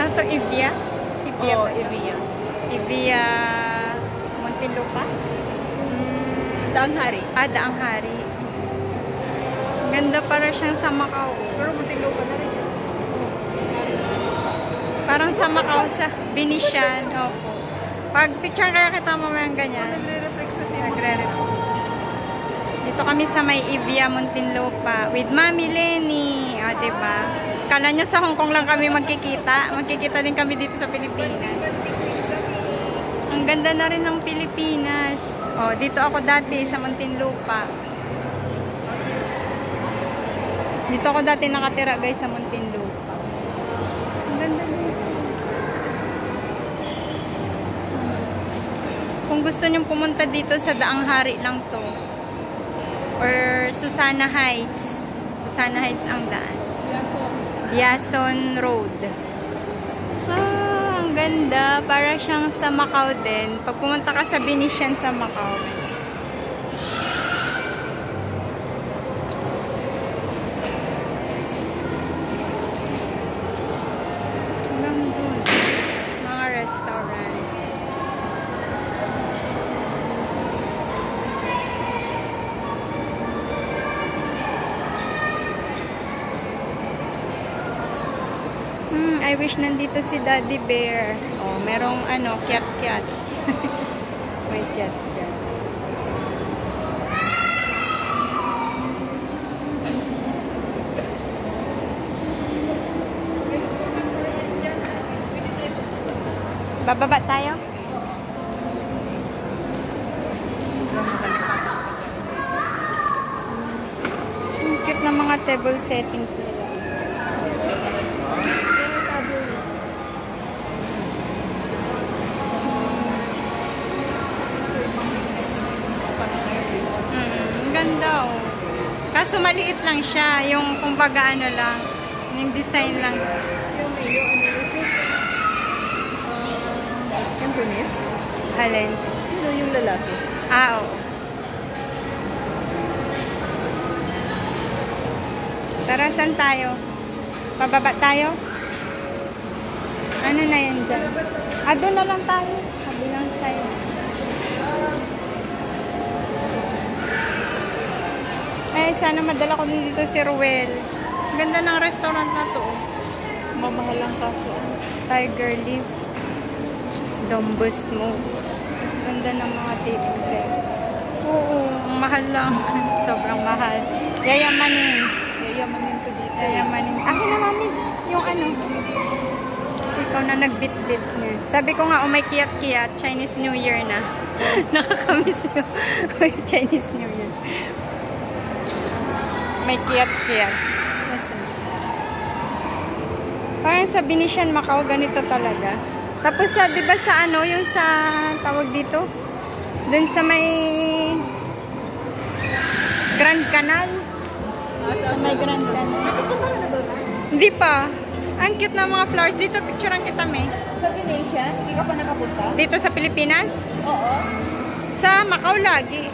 Ano to? Evia? Evia Oo, ba? Evia. Evia Muntinlupa? Daang Hari. Daang Hari. Ganda para siyang sa Macau. Pero Muntinlupa na rin yan. Parang sa Macau, sa Venetian. Opo. Pag picture kaya kita mamayang ganyan. Nagre-reflex sa siya. Nagre-reflex. Dito kami sa may Evia Muntinlupa with Mami Lenny. O, diba? Kala nyo sa Hong Kong lang kami magkikita. Magkikita din kami dito sa Pilipinas. Ang ganda na rin ng Pilipinas. O, dito ako dati sa Muntinlupa. Dito ako dati nakatira guys sa Muntinlupa. Ang ganda dito. Kung gusto nyong pumunta dito sa Daang Hari lang to. Or Susana Heights. Susana Heights ang daan. Yason Road. Ang ganda. Para siyang sa Macau din. Pag pumunta ka sa Venetian sa Macau. Hanggang dun. Mga restaurants. I wish nandito si Daddy Bear. Oh, merong ano, cat-cat. May cat-cat. Bababa tayo? Ang cute na mga table settings nila. Ganda oh. Kaso maliit lang siya. Yung kumbaga ano lang. Yung design lang. Yung mayo, ano yun? Cantonese? Alin? Ano yung lalaki? Oo. Tara, saan tayo? Pababa tayo? Ano na yan dyan? Doon na lang tayo. Sabi lang sa'yo. Sana madala ko din dito si Ruel. Ganda ng restaurant na to. Mamahal lang kaso. Tiger Leaf. Dombos mo. Ganda ng mga taping set. Oo, mahal lang. Sobrang mahal. Yayamanin. Yayamanin ko dito. Yayamanin. Akin na mami. Yung ano. Ikaw na nagbit-bit niya. Sabi ko nga, may kiyat-kiyat. Chinese New Year na. Nakakamiss yung Chinese New Year. May kiyat-kiyat. Parang sa Venetian Macau, ganito talaga. Tapos sa, di ba sa ano, yung sa, tawag dito? Dun sa may Grand Canal. Sa may Grand Canal. Nakapunta ka na ba? Hindi pa. Ang cute na mga flowers. Dito, picturean kita, may. Sa Venetian? Hindi ka pa nakapunta? Dito sa Pilipinas? Oo. Sa Macau lagi.